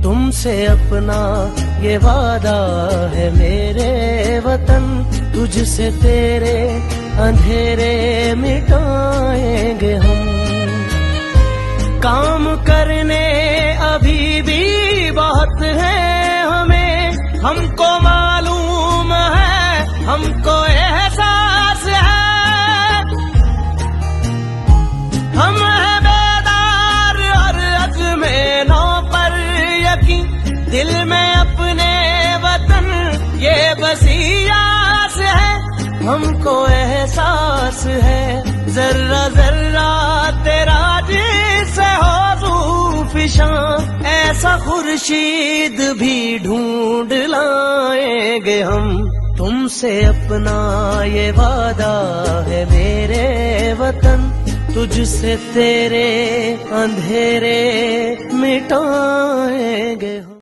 तुमसे अपना ये वादा है मेरे वतन, तुझसे तेरे अंधेरे मिटाएंगे हम। काम करने अभी भी बहुत है हमें, हमको मालूम है, हमको एहसास है। हम हैं बेदार और अज़्मे नौ पर यकीन, दिल में अपने वतन ये बसी आस है। हमको एहसास है जर्रा जर्रा तेरा जिससे हो ज़ूफ़िशां, ऐसा खुर्शीद भी ढूंढ लाएंगे हम। तुमसे अपना ये वादा है मेरे वतन, तुझसे तेरे अंधेरे मिटाएंगे